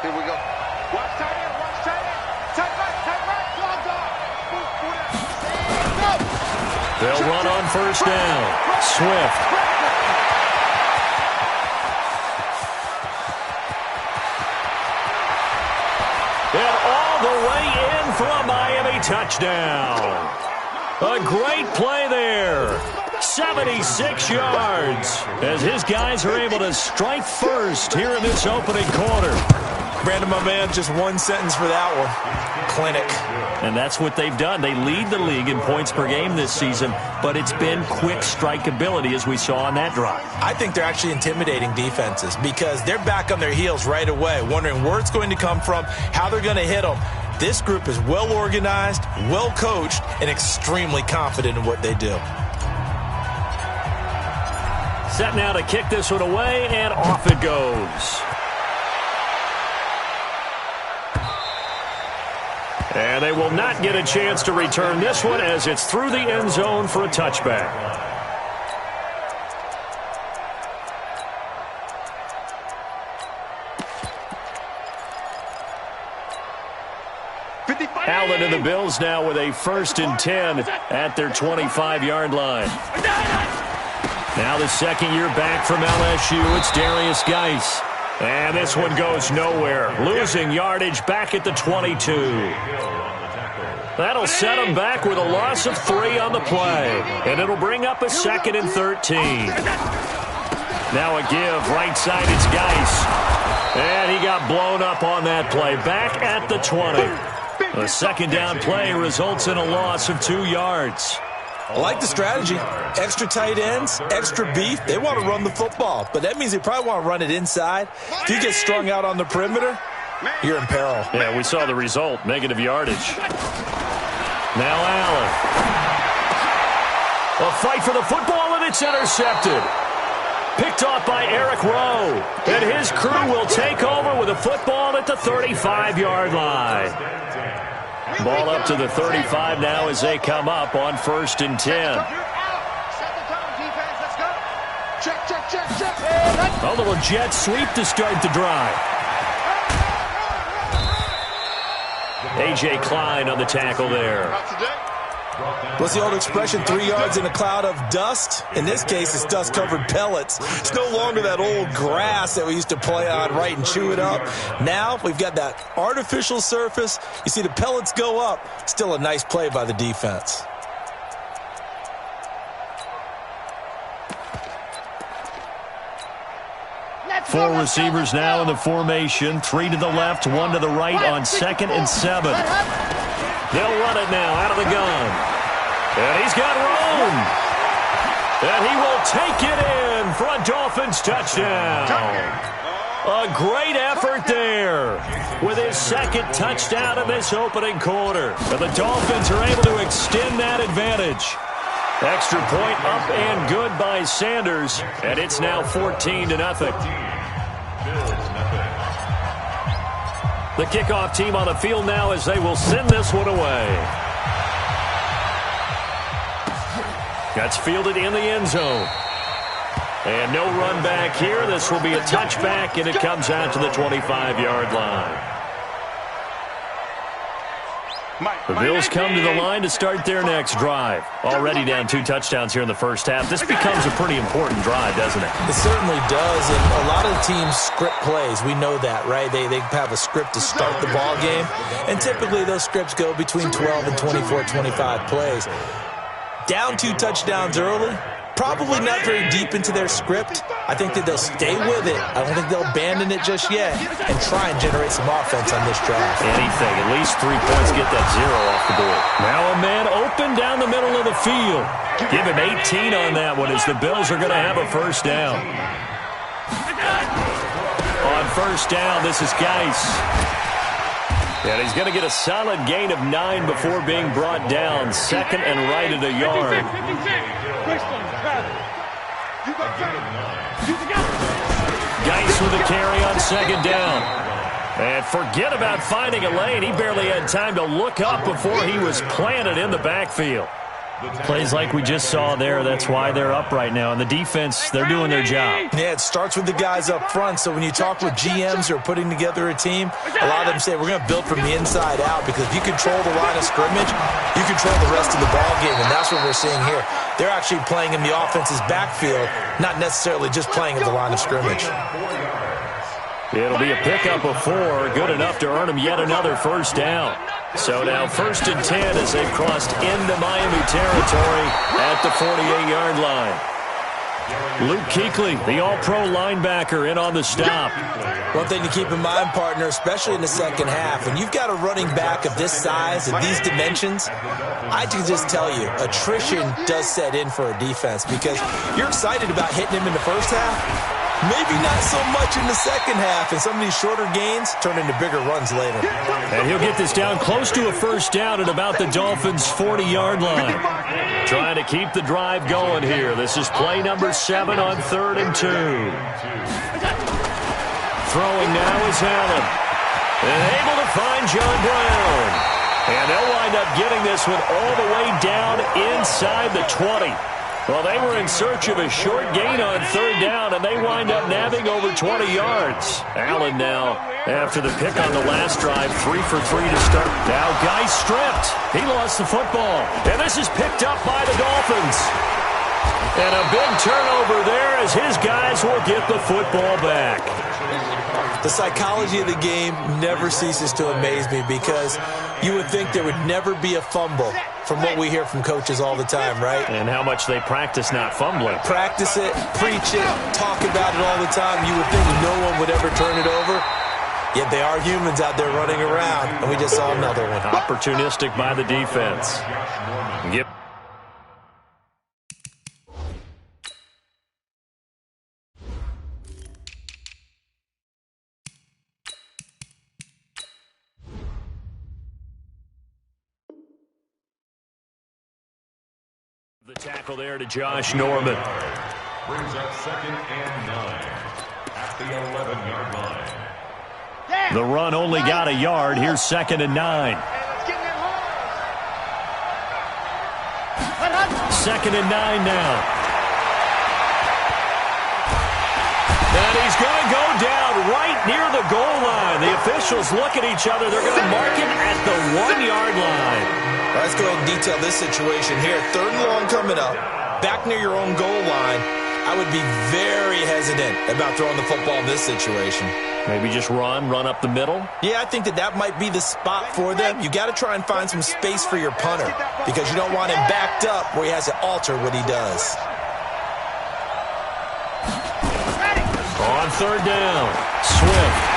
Here we go. Watch tight end, watch tight end. Tight right, clogged off. They'll run on first down. Swift. And all the way in for a Miami touchdown. A great play there. 76 yards as his guys are able to strike first here in this opening quarter. Brandon, my man, just one sentence for that one. Clinic. And that's what they've done. They lead the league in points per game this season, but it's been quick strike ability as we saw on that drive. I think they're actually intimidating defenses because they're back on their heels right away, wondering where it's going to come from, how they're going to hit them. This group is well organized, well coached, and extremely confident in what they do. Set now to kick this one away, and off it goes. And they will not get a chance to return this one as it's through the end zone for a touchback. Allen and the Bills now with a 1st and 10 at their 25-yard line. Now the second year back from LSU, it's Darius Geis. And this one goes nowhere. Losing yardage back at the 22. That'll set them back with a loss of 3 on the play. And it'll bring up a 2nd and 13. Now a give. Right side, it's Geis. And he got blown up on that play. Back at the 20. A second down play results in a loss of 2 yards. I like the strategy. Extra tight ends, extra beef. They want to run the football, but that means they probably want to run it inside. If you get strung out on the perimeter, you're in peril. Yeah, we saw the result. Negative yardage. Now Allen. A fight for the football, and it's intercepted. Picked off by Eric Rowe. And his crew will take over with a football at the 35-yard line. Ball up to the 35 now as they come up on 1st and 10. A little jet sweep to start the drive. A.J. Klein on the tackle there. What's the old expression, 3 yards in a cloud of dust? In this case, it's dust-covered pellets. It's no longer that old grass that we used to play on, right, and chew it up. Now we've got that artificial surface. You see the pellets go up. Still a nice play by the defense. Four receivers now in the formation. 3 to the left, 1 to the right on 2nd and 7. They'll run it now out of the gun. And he's got room. And he will take it in for a Dolphins touchdown. A great effort there with his 2nd touchdown of this opening quarter. And the Dolphins are able to extend that advantage. Extra point up and good by Sanders. And it's now 14-0. The kickoff team on the field now as they will send this one away. That's fielded in the end zone. And no run back here. This will be a touchback, and it comes out to the 25-yard line. The Bills come to the line to start their next drive. Already down 2 touchdowns here in the first half. This becomes a pretty important drive, doesn't it? It certainly does, and a lot of the teams script plays. We know that, right? They have a script to start the ball game, and typically those scripts go between 12 and 24, 25 plays. Down 2 touchdowns early, probably not very deep into their script. I think that they'll stay with it. I don't think they'll abandon it just yet and try and generate some offense on this drive. Anything. At least 3 points, get that 0 off the board. Now a man open down the middle of the field. Give him 18 on that one as the Bills are going to have a first down. On first down, this is Geis. And he's going to get a solid gain of 9 before being brought down. 2nd and right at a yard. Geis with a carry on 2nd down. And forget about finding a lane. He barely had time to look up before he was planted in the backfield. Plays like we just saw there, that's why they're up right now. And the defense, they're doing their job. Yeah, it starts with the guys up front. So when you talk with GMs who are putting together a team, a lot of them say we're going to build from the inside out, because if you control the line of scrimmage, you control the rest of the ball game, and that's what we're seeing here. They're actually playing in the offense's backfield, not necessarily just playing at the line of scrimmage. It'll be a pickup of 4, good enough to earn them yet another first down. So now 1st and 10 as they've crossed into Miami territory at the 48-yard line. Luke Kuechly, the all-pro linebacker, in on the stop. One thing to keep in mind, partner, especially in the second half, when you've got a running back of this size, of these dimensions, I can just tell you, attrition does set in for a defense, because you're excited about hitting him in the first half. Maybe not so much in the second half, and some of these shorter gains turn into bigger runs later. And he'll get this down close to a first down at about the Dolphins' 40-yard line. Trying to keep the drive going here. This is play number 7 on 3rd and 2. Throwing now is Allen. And able to find John Brown. And they'll wind up getting this one all the way down inside the 20. Well, they were in search of a short gain on 3rd down, and they wind up nabbing over 20 yards. Allen now, after the pick on the last drive, 3 for 3 to start. Now, Guy stripped. He lost the football. And this is picked up by the Dolphins. And a big turnover there as his guys will get the football back. The psychology of the game never ceases to amaze me, because you would think there would never be a fumble from what we hear from coaches all the time, right? And how much they practice not fumbling. Practice it, preach it, talk about it all the time. You would think no one would ever turn it over. Yet they are humans out there running around, and we just saw another one. Opportunistic by the defense. Yep. The tackle there to Josh Norman. Brings up 2nd and 9 at the 11-yard line. The run only got a yard. Here's 2nd and 9. 2nd and 9 now. And he's going to go down right near the goal line. The officials look at each other. They're going to mark him at the 1-yard line. Let's go ahead and detail this situation here. 3rd and long coming up, back near your own goal line. I would be very hesitant about throwing the football in this situation. Maybe just run up the middle? Yeah, I think that might be the spot for them. You got to try and find some space for your punter, because you don't want him backed up where he has to alter what he does. On 3rd down, Swift.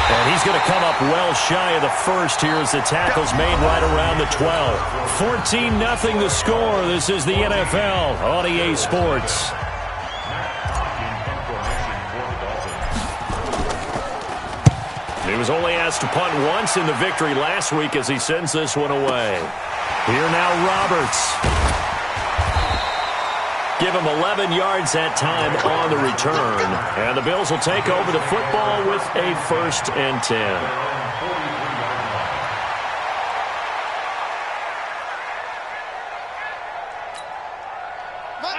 And he's going to come up well shy of the first here as the tackle's made right around the 12. 14-0 the score. This is the NFL on EA Sports. He was only asked to punt once in the victory last week as he sends this one away. Here now Roberts. Give him 11 yards that time on the return. And the Bills will take over the football with a 1st and 10.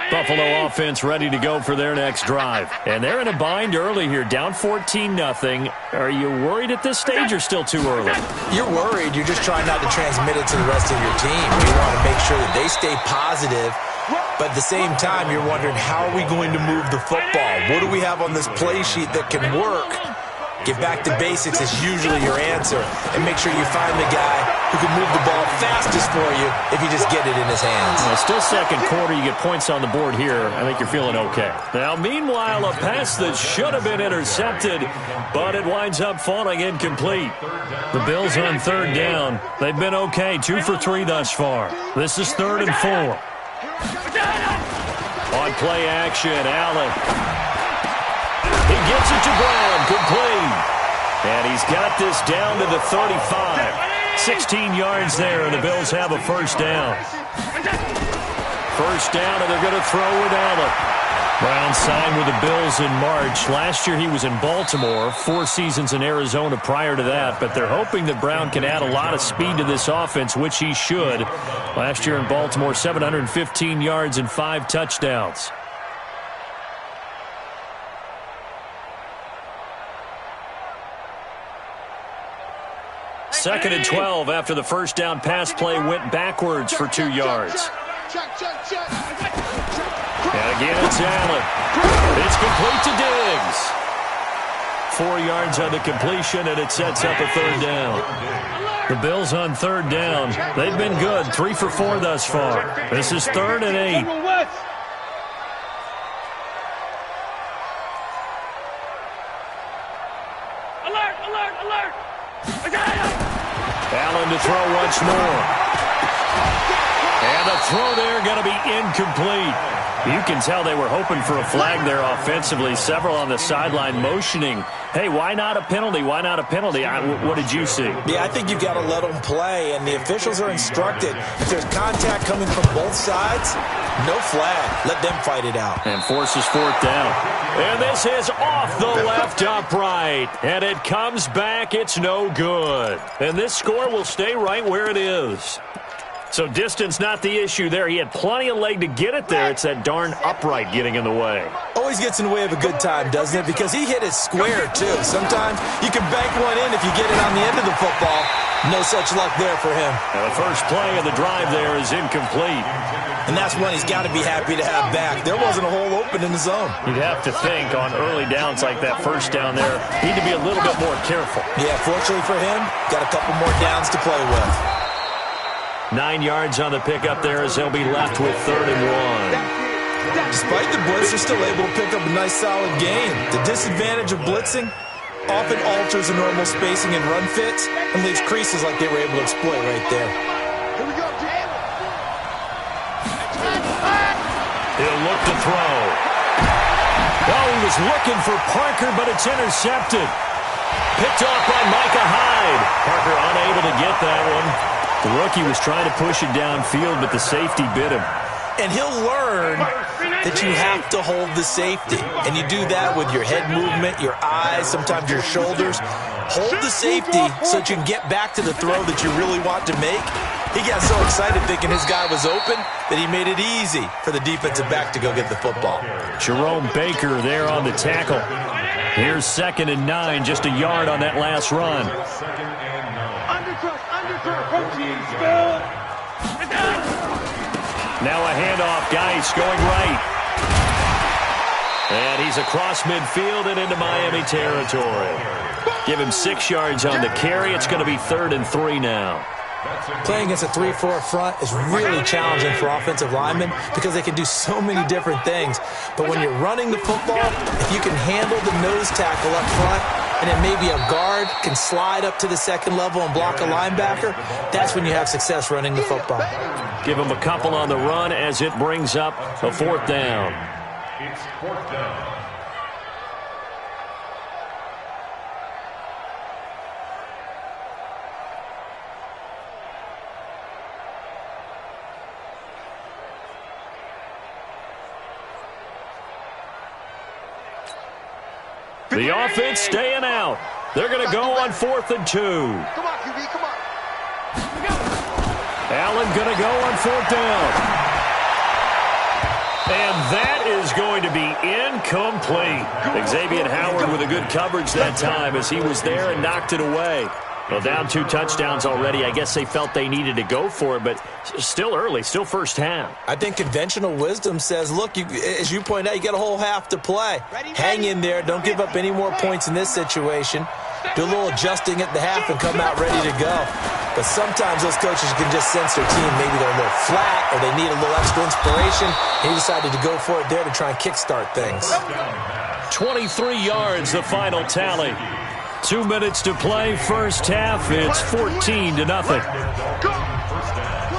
Buffalo offense ready to go for their next drive. And they're in a bind early here, down 14-0. Are you worried at this stage or still too early? You're worried. You're just trying not to transmit it to the rest of your team. You want to make sure that they stay positive. But at the same time, you're wondering, how are we going to move the football? What do we have on this play sheet that can work? Get back to basics is usually your answer. And make sure you find the guy who can move the ball fastest for you if you just get it in his hands. Well, still 2nd quarter. You get points on the board here. I think you're feeling okay. Now, meanwhile, a pass that should have been intercepted, but it winds up falling incomplete. The Bills on 3rd down. They've been okay. 2 for 3 thus far. This is 3rd and 4. On play action, Allen. He gets it to Brown, complete. And he's got this down to the 35. 16 yards there, and the Bills have a 1st down. 1st down, and they're going to throw with Allen. Brown signed with the Bills in March. Last year he was in Baltimore, 4 seasons in Arizona prior to that, but they're hoping that Brown can add a lot of speed to this offense, which he should. Last year in Baltimore, 715 yards and 5 touchdowns. Second and 12 after the first down pass play went backwards for 2 yards. And again, it's Allen. It's complete to Diggs. 4 yards on the completion, and it sets up a third down. The Bills on third down. They've been good, 3 for 4 thus far. This is 3rd and 8. Alert, alert, alert. Allen to throw once more. And the throw there going to be incomplete. You can tell they were hoping for a flag there offensively. Several on the sideline motioning. Hey, why not a penalty? Why not a penalty? What did you see? Yeah, I think you've got to let them play, and the officials are instructed. If there's contact coming from both sides, no flag. Let them fight it out. And forces 4th down. And this is off the left upright. And it comes back. It's no good. And this score will stay right where it is. So distance not the issue there. He had plenty of leg to get it there. It's that darn upright getting in the way. Always gets in the way of a good time, doesn't it? Because he hit it square, too. Sometimes you can bank one in if you get it on the end of the football. No such luck there for him. And the first play of the drive there is incomplete. And that's one he's got to be happy to have back. There wasn't a hole open in the zone. You'd have to think on early downs like that first down there, need to be a little bit more careful. Yeah, fortunately for him, got a couple more downs to play with. 9 yards on the pickup there as they'll be left with 3rd and 1. Despite the blitz, they're still able to pick up a nice solid gain. The disadvantage of blitzing often alters the normal spacing and run fits and leaves creases like they were able to exploit right there. Here we go, Jalen. He'll look to throw. Oh, he was looking for Parker, but it's intercepted. Picked off by Micah Hyde. Parker unable to get that one. The rookie was trying to push it downfield, but the safety bit him. And he'll learn that you have to hold the safety. And you do that with your head movement, your eyes, sometimes your shoulders. Hold the safety so that you can get back to the throw that you really want to make. He got so excited thinking his guy was open that he made it easy for the defensive back to go get the football. Jerome Baker there on the tackle. Here's 2nd and 9, just a yard on that last run. Now a handoff, Geis going right. And he's across midfield and into Miami territory. Give him 6 yards on the carry. It's going to be 3rd and 3 now. Playing against a 3-4 front is really challenging for offensive linemen because they can do so many different things. But when you're running the football, if you can handle the nose tackle up front, and then maybe a guard can slide up to the 2nd level and block a linebacker, that's when you have success running the football. Give him a couple on the run as it brings up a 4th down. It's 4th down. The offense staying out. They're going to go on 4th and 2. Come on, QB, come on. Allen going to go on 4th down. And that is going to be incomplete. Xavier Howard with a good coverage that time as he was there and knocked it away. Well, down 2 touchdowns already. I guess they felt they needed to go for it, but still early, still first half. I think conventional wisdom says, look, as you point out, you got a whole half to play. Hang in there. Don't give up any more points in this situation. Do a little adjusting at the half and come out ready to go. But sometimes those coaches can just sense their team. Maybe they're a little flat or they need a little extra inspiration. And he decided to go for it there to try and kickstart things. 23 yards, the final tally. 2 minutes to play, first half. It's 14-0.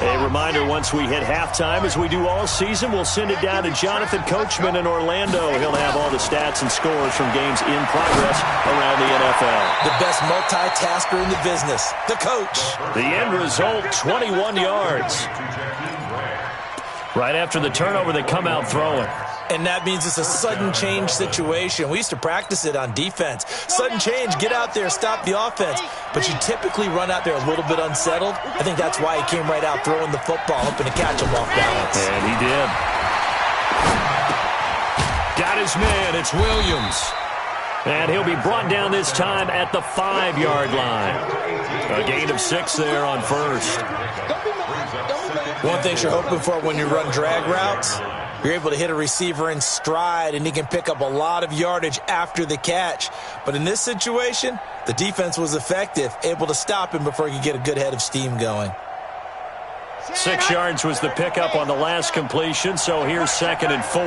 A reminder, once we hit halftime, as we do all season, we'll send it down to Jonathan Coachman in Orlando. He'll have all the stats and scores from games in progress around the NFL. The best multitasker in the business, the coach. The end result, 21 yards. Right after the turnover, they come out throwing. And that means it's a sudden change situation. We used to practice it on defense. Sudden change, get out there, stop the offense. But you typically run out there a little bit unsettled. I think that's why he came right out throwing the football, hoping to catch him off balance. And he did. Got his man. It's Williams. And he'll be brought down this time at the 5-yard line. A gain of 6 there on first. One thing you're hoping for when you run drag routes, you're able to hit a receiver in stride, and he can pick up a lot of yardage after the catch. But in this situation, the defense was effective, able to stop him before he could get a good head of steam going. 6 yards was the pickup on the last completion, so here's 2nd and 4.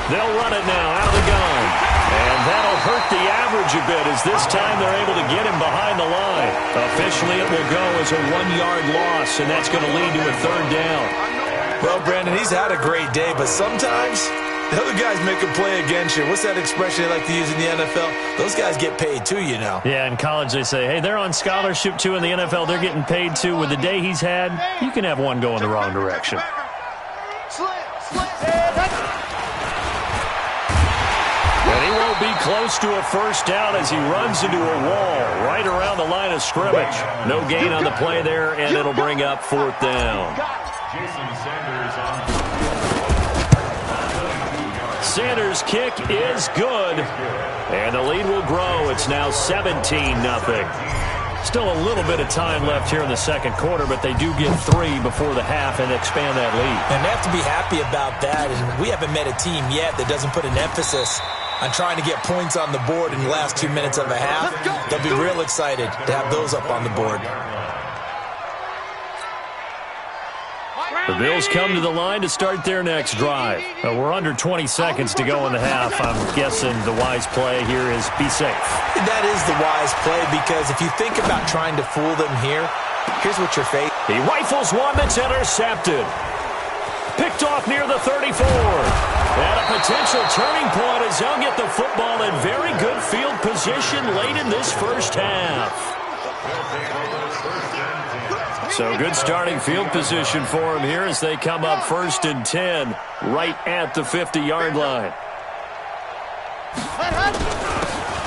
They'll run it now out of the gun. And that'll hurt the average a bit as this time they're able to get him behind the line. Officially, it will go as a 1-yard loss, and that's going to lead to a 3rd down. Well, Brandon, he's had a great day, but sometimes the other guys make a play against you. What's that expression they like to use in the NFL? Those guys get paid too, you know. Yeah, in college they say, hey, they're on scholarship too. In the NFL, they're getting paid too. With the day he's had, you can have one go in the wrong direction. And he won't be close to a 1st down as he runs into a wall right around the line of scrimmage. No gain on the play there, and it'll bring up 4th down. Sanders' kick is good, and the lead will grow. It's now 17-0. Still a little bit of time left here in the 2nd quarter, but they do get 3 before the half and expand that lead. And they have to be happy about that. And we haven't met a team yet that doesn't put an emphasis on trying to get points on the board in the last 2 minutes of a half. They'll be real excited to have those up on the board. The Bills come to the line to start their next drive. We're under 20 seconds to go in the half. I'm guessing the wise play here is be safe. That is the wise play, because if you think about trying to fool them here, here's what you're facing. He rifles one that's intercepted. Picked off near the 34. And a potential turning point as they'll get the football in very good field position late in this 1st half. So good starting field position for him here as they come up 1st and 10 right at the 50-yard line.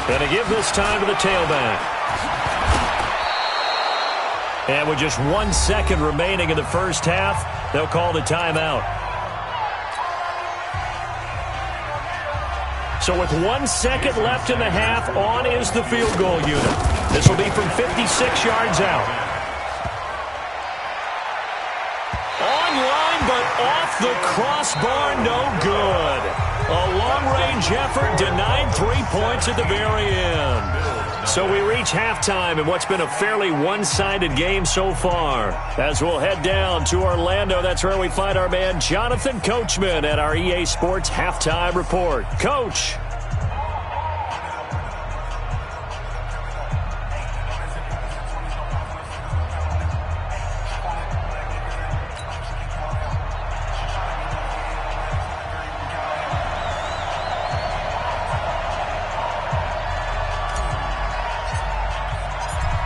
Going to give this time to the tailback. And with just 1 second remaining in the 1st half, they'll call the timeout. So with 1 second left in the half, on is the field goal unit. This will be from 56 yards out. Online, but off the crossbar, no good. A long-range effort denied 3 points at the very end. So we reach halftime in what's been a fairly one-sided game so far. As we'll head down to Orlando, that's where we find our man Jonathan Coachman at our EA Sports Halftime Report. Coach.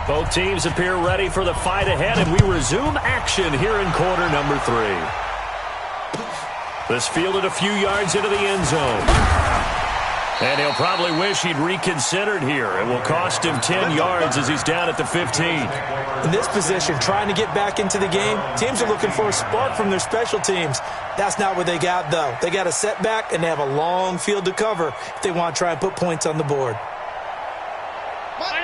Both teams appear ready for the fight ahead, and we resume action here in quarter number 3. This fielded a few yards into the end zone. And he'll probably wish he'd reconsidered here. It will cost him 10 yards as he's down at the 15. In this position, trying to get back into the game, teams are looking for a spark from their special teams. That's not what they got, though. They got a setback, and they have a long field to cover if they want to try and put points on the board.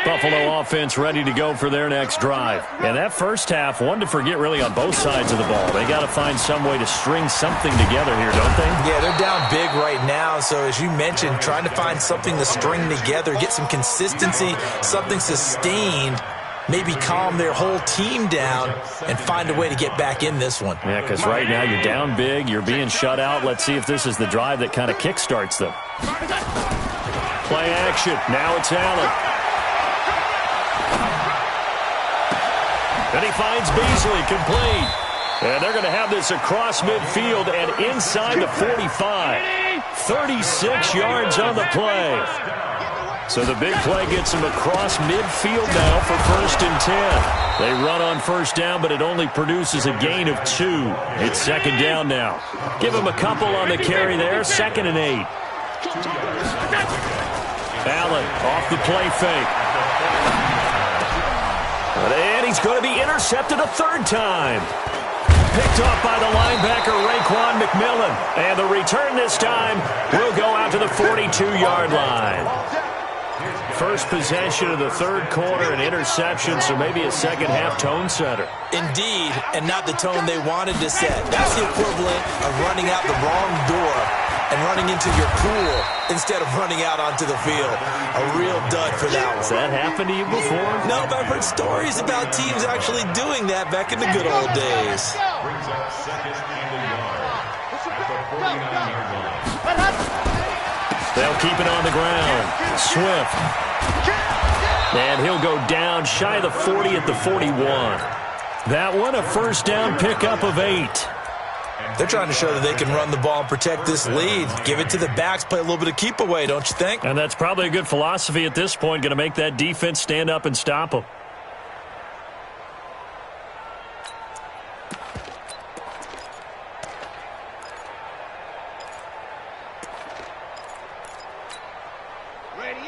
Buffalo offense ready to go for their next drive. And that 1st half, one to forget really on both sides of the ball. They got to find some way to string something together here, don't they? Yeah, they're down big right now. So as you mentioned, trying to find something to string together, get some consistency, something sustained, maybe calm their whole team down and find a way to get back in this one. Yeah, because right now you're down big, you're being shut out. Let's see if this is the drive that kind of kickstarts them. Play action. Now it's Allen. And he finds Beasley complete. And they're going to have this across midfield and inside the 45. 36 yards on the play. So the big play gets him across midfield now for 1st and 10. They run on first down, but it only produces a gain of 2. It's 2nd down now. Give him a couple on the carry there, 2nd and 8. Allen off the play fake. And he's going to be intercepted a 3rd time. Picked off by the linebacker, Raekwon McMillan. And the return this time will go out to the 42-yard line. First possession of the 3rd quarter, an interception, so maybe a second-half tone setter. Indeed, and not the tone they wanted to set. That's the equivalent of running out the wrong door and running into your pool instead of running out onto the field. A real dud for that one. Has that happened to you before? No, but I've heard stories about teams actually doing that back in the good old days. Brings up 2nd and a yard at the 49-yard line. They'll keep it on the ground. Swift. And he'll go down shy of the 40 at the 41. That one, a 1st down pickup of 8. They're trying to show that they can run the ball and protect this lead. Give it to the backs, play a little bit of keep away, don't you think? And that's probably a good philosophy at this point, going to make that defense stand up and stop them.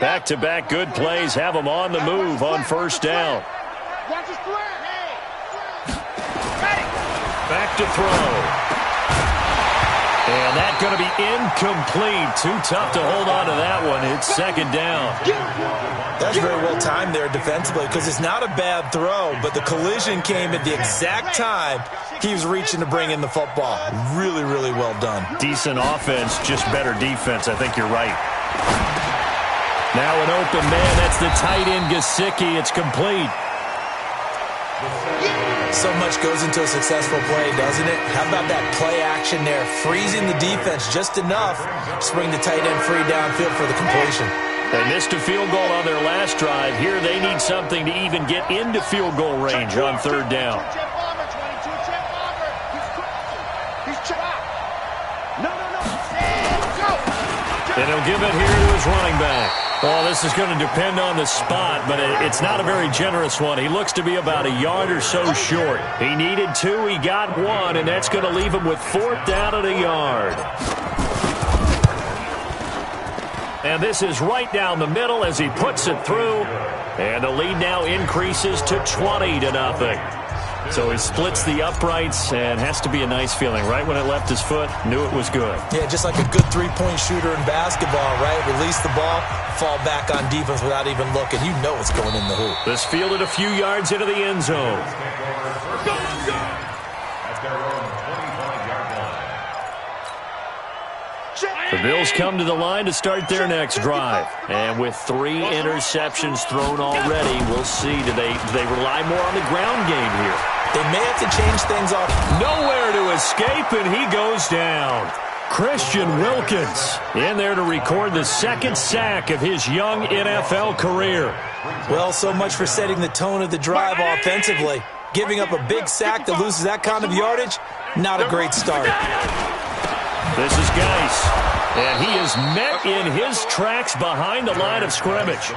Back-to-back good plays have them on the move on 1st down. Back to throw. And that's going to be incomplete. Too tough to hold on to that one. It's 2nd down. That's very well timed there defensively because it's not a bad throw, but the collision came at the exact time he was reaching to bring in the football. Really, really well done. Decent offense, just better defense. I think you're right. Now an open man. That's the tight end, Gesicki. It's complete. So much goes into a successful play, doesn't it? How about that play action there? Freezing the defense just enough to bring the tight end free downfield for the completion. They missed a field goal on their last drive. Here they need something to even get into field goal range on 3rd down. And he'll give it here to his running back. Well, this is going to depend on the spot, but it's not a very generous one. He looks to be about a yard or so short. He needed 2, he got 1, and that's going to leave him with 4th down at a yard. And this is right down the middle as he puts it through. And the lead now increases to 20-0. So he splits the uprights and has to be a nice feeling. Right when it left his foot, knew it was good. Yeah, just like a good three-point shooter in basketball, right? Release the ball, fall back on defense without even looking. You know it's going in the hoop. This fielded a few yards into the end zone. The Bills come to the line to start their next drive. And with 3 interceptions thrown already, we'll see. Do they rely more on the ground game here? They may have to change things up. Nowhere to escape, and he goes down. Christian Wilkins in there to record the 2nd sack of his young NFL career. Well, so much for setting the tone of the drive offensively. Giving up a big sack that loses that kind of yardage, not a great start. This is Geis, and he is met in his tracks behind the line of scrimmage.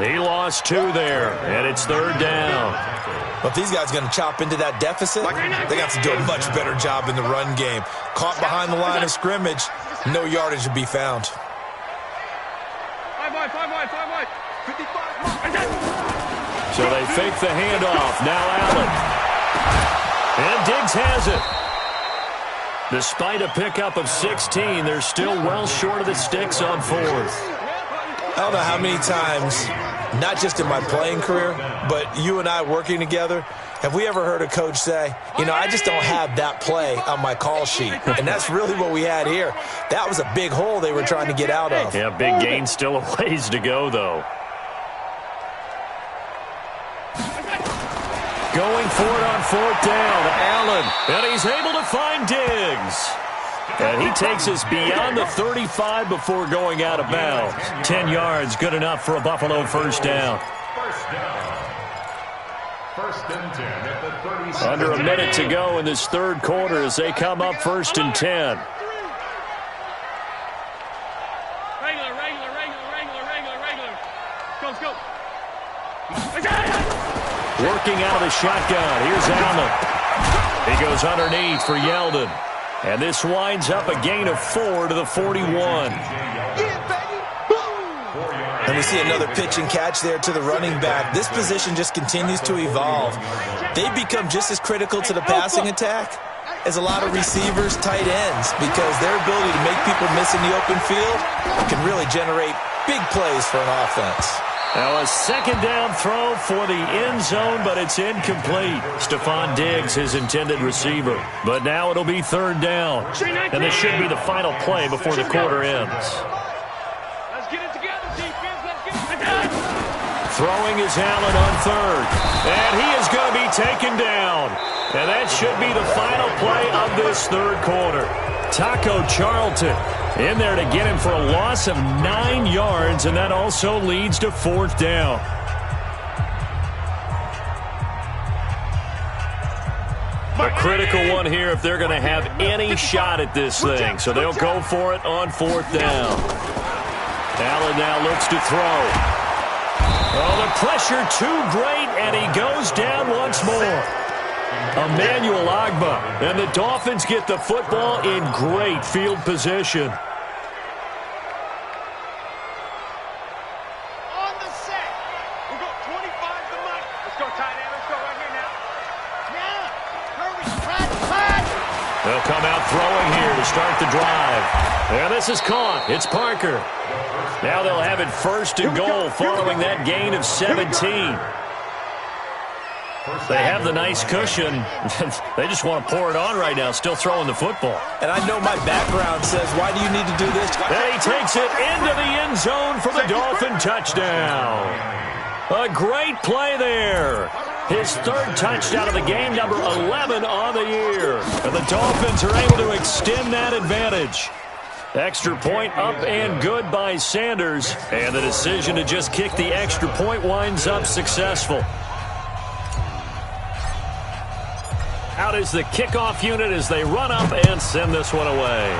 He lost 2 there, and it's 3rd down. But if these guys are going to chop into that deficit, they got to do a much better job in the run game. Caught behind the line of scrimmage, no yardage to be found. 5 wide. 55. So they fake the handoff. Now Allen. And Diggs has it. Despite a pickup of 16, they're still well short of the sticks on 4th. I don't know how many times, not just in my playing career, but you and I working together, have we ever heard a coach say, you know, I just don't have that play on my call sheet. And that's really what we had here. That was a big hole they were trying to get out of. Yeah, big gain, still a ways to go, though. Going for it on 4th down, Allen, and he's able to find Diggs. And he takes us beyond the 35 before going out of bounds. 10 yards, good enough for a Buffalo 1st down. First and 10 at the 36. Under a minute to go in this 3rd quarter as they come up 1st and 10. Regular. Working out of the shotgun. Here's Allen. He goes underneath for Yeldon. And this winds up a gain of 4 to the 41. And we see another pitch and catch there to the running back. This position just continues to evolve. They become just as critical to the passing attack as a lot of receivers, tight ends, because their ability to make people miss in the open field can really generate big plays for an offense. Now a second down throw for the end zone, but it's incomplete. Stephon Diggs, his intended receiver. But now it'll be third down. And this should be the final play before the quarter ends. Let's get it together, defense. Let's get it together. Throwing is Allen on third. And he is going to be taken down. And that should be the final play of this third quarter. Taco Charlton in there to get him for a loss of 9 yards, and that also leads to fourth down. A critical one here if they're going to have any shot at this thing. So they'll go for it on fourth down. Allen now looks to throw. Oh, the pressure too great, and he goes down once more. Emmanuel Agba, and the Dolphins get the football in great field position. On the set. We'll go 25 to Mike. Let's go tight end. Let's go right here now. Now. Hurry. Pat. They'll come out throwing here to start the drive. And this is caught. It's Parker. Now they'll have it first and goal following that gain of 17. They have the nice cushion. They just want to pour it on right now, still throwing the football. And I know my background says, why do you need to do this? And he takes it into the end zone for the Dolphin touchdown. A great play there. His third touchdown of the game, number 11 on the year. And the Dolphins are able to extend that advantage. Extra point up and good by Sanders. And the decision to just kick the extra point winds up successful. Out is the kickoff unit as they run up and send this one away.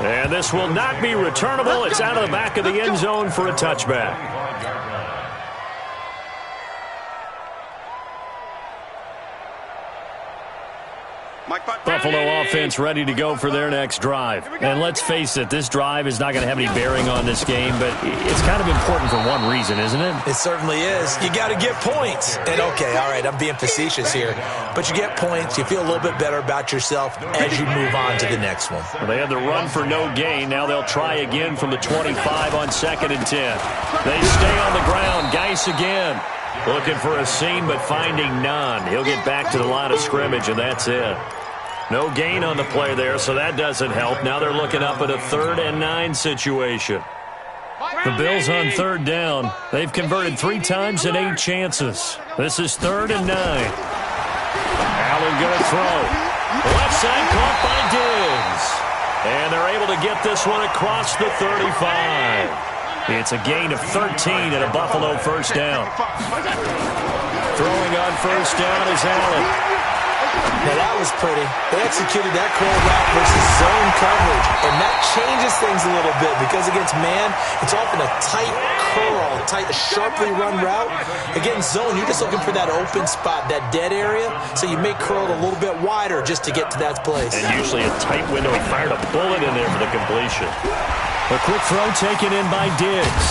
And this will not be returnable. It's out of the back of the end zone for a touchback. Buffalo offense ready to go for their next drive. And let's face it, this drive is not going to have any bearing on this game, but it's kind of important for one reason, isn't it? It certainly is. You got to get points. And okay, all right, I'm being facetious here. But you get points, you feel a little bit better about yourself as you move on to the next one. Well, they had the run for no gain. Now they'll try again from the 25 on 2nd and 10. They stay on the ground. Geis again. Looking for a seam, but finding none. He'll get back to the line of scrimmage, and that's it. No gain on the play there, so that doesn't help. Now they're looking up at a 3rd and 9 situation. The Bills on third down. They've converted 3 times in 8 chances. This is 3rd and 9. Allen going to throw. Left side caught by Diggs. And they're able to get this one across the 35. It's a gain of 13 and a Buffalo first down. Throwing on first down is Allen. Now that was pretty. They executed that curl route versus zone coverage, and that changes things a little bit because against man, it's often a tight curl, sharply run route. Against zone, you're just looking for that open spot, that dead area, so you make curl a little bit wider just to get to that place. And usually a tight window. He fired a bullet in there for the completion. A quick throw taken in by Diggs.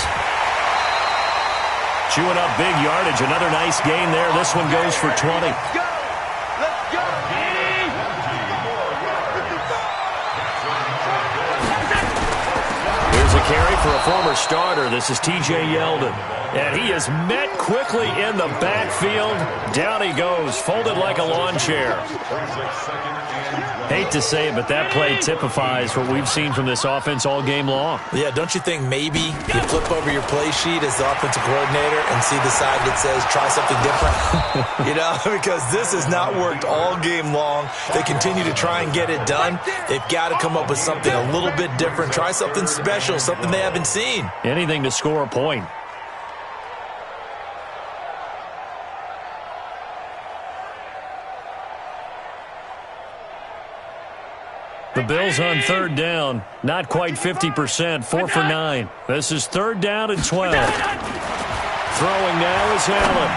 Chewing up big yardage. Another nice gain there. This one goes for 20. Carry for a former starter. This is T.J. Yeldon. And he is met quickly in the backfield. Down he goes, folded like a lawn chair. Hate to say it, but that play typifies what we've seen from this offense all game long. Yeah, don't you think maybe you flip over your play sheet as the offensive coordinator and see the side that says try something different? You know, because this has not worked all game long. They continue to try and get it done. They've got to come up with something a little bit different. Try something special, something they haven't seen. Anything to score a point. The Bills on third down, not quite 50%, 4 for 9. This is third down and 12. Throwing now is Allen.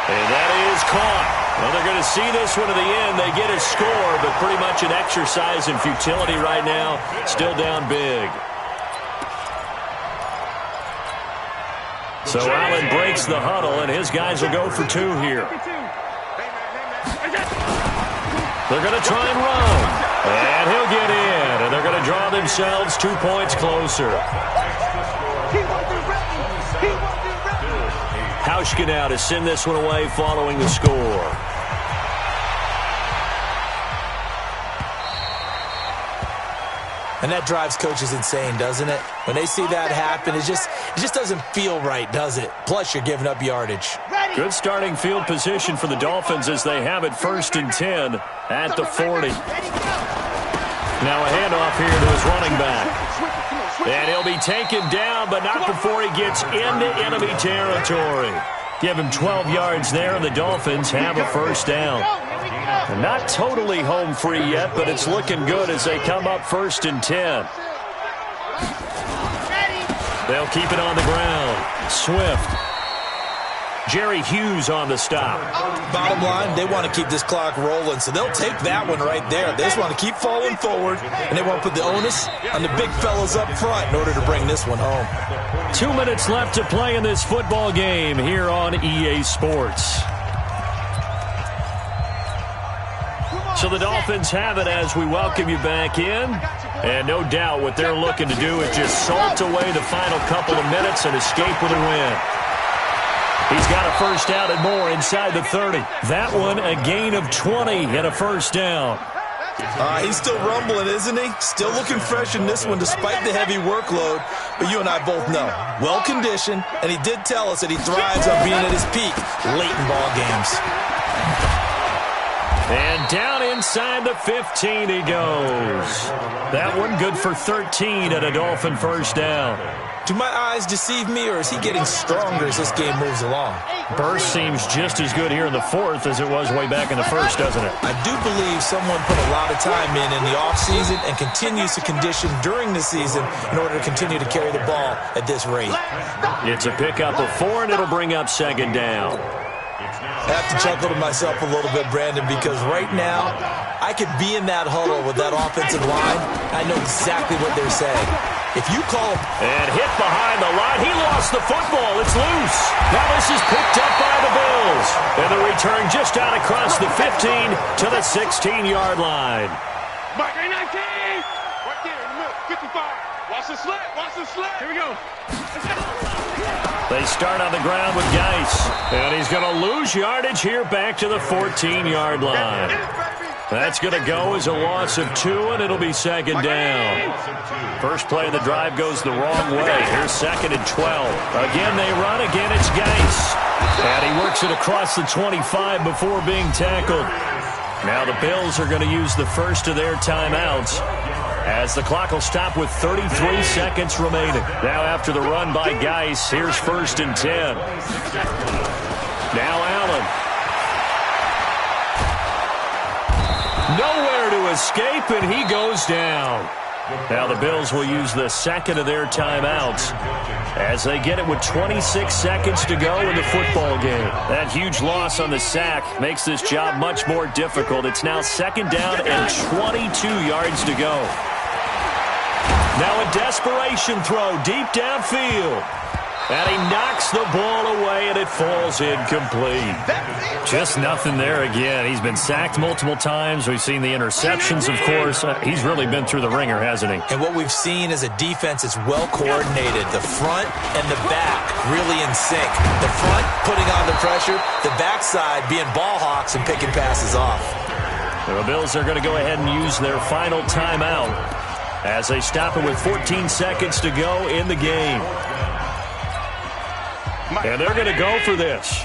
And that is caught. Well, they're going to see this one to the end. They get a score, but pretty much an exercise in futility right now. Still down big. So Allen breaks the huddle, and his guys will go for 2 here. They're going to try and run. And he'll get in. And they're going to draw themselves 2 points closer. Hauschka now to send this one away following the score. And that drives coaches insane, doesn't it? When they see that happen, it just doesn't feel right, does it? Plus, you're giving up yardage. Good starting field position for the Dolphins as they have it 1st and 10 at the 40. Now a handoff here to his running back. And he'll be taken down, but not before he gets into enemy territory. Give him 12 yards there, and the Dolphins have a first down. Not totally home free yet, but it's looking good as they come up 1st and 10. They'll keep it on the ground. Swift. Jerry Hughes on the stop. Bottom line, they want to keep this clock rolling, so they'll take that one right there. They just want to keep falling forward, and they want to put the onus on the big fellas up front in order to bring this one home. 2 minutes left to play in this football game here on EA Sports. So the Dolphins have it as we welcome you back in. And no doubt what they're looking to do is just salt away the final couple of minutes and escape with a win. He's got a first down and more inside the 30. That one a gain of 20 and a first down. He's still rumbling, isn't he? Still looking fresh in this one despite the heavy workload. But you and I both know, well-conditioned, and he did tell us that he thrives on being at his peak late in ball games. And down inside the 15 he goes. That one good for 13 and a Dolphin first down. Do my eyes deceive me, or is he getting stronger as this game moves along? Burst seems just as good here in the 4th as it was way back in the 1st, doesn't it? I do believe someone put a lot of time in the offseason and continues to condition during the season in order to continue to carry the ball at this rate. It's a pickup of 4, and it'll bring up 2nd down. I have to chuckle to myself a little bit, Brandon, because right now I could be in that huddle with that offensive line. I know exactly what they're saying. If you call him... And hit behind the line. He lost the football. It's loose. Now this is picked up by the Bills. And the return just out across the 15 to the 16-yard line. Mike, 19! Right there in the middle, 55. Watch the slip, watch the slip. Here we go. They start on the ground with Geis. And he's going to lose yardage here back to the 14-yard line. That's going to go as a loss of 2, and it'll be 2nd down. First play of the drive goes the wrong way. Here's 2nd and 12. Again, they run. Again, it's Geis. And he works it across the 25 before being tackled. Now the Bills are going to use the first of their timeouts as the clock will stop with 33 seconds remaining. Now after the run by Geis, here's 1st and 10. Now Allen. Nowhere to escape, and he goes down. Now the Bills will use the second of their timeouts as they get it with 26 seconds to go in the football game. That huge loss on the sack makes this job much more difficult. It's now 2nd down and 22 yards to go. Now a desperation throw deep downfield. And he knocks the ball away, and it falls incomplete. Just nothing there again. He's been sacked multiple times. We've seen the interceptions, of course. He's really been through the ringer, hasn't he? And what we've seen is a defense that's well-coordinated. The front and the back really in sync. The front putting on the pressure, the backside being ball hawks and picking passes off. The Bills are going to go ahead and use their final timeout as they stop it with 14 seconds to go in the game. And they're going to go for this.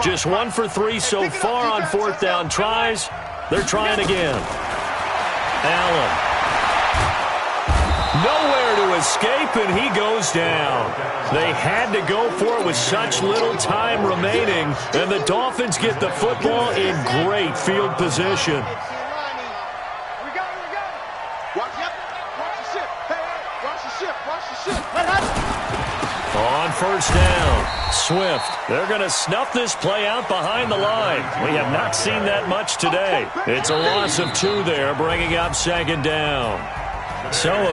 Just 1 for 3 so far on 4th down tries. They're trying again. Allen. Nowhere to escape, and he goes down. They had to go for it with such little time remaining, and the Dolphins get the football in great field position. first down. Swift. They're going to snuff this play out behind the line. We have not seen that much today. It's a loss of 2 there, bringing up second down. So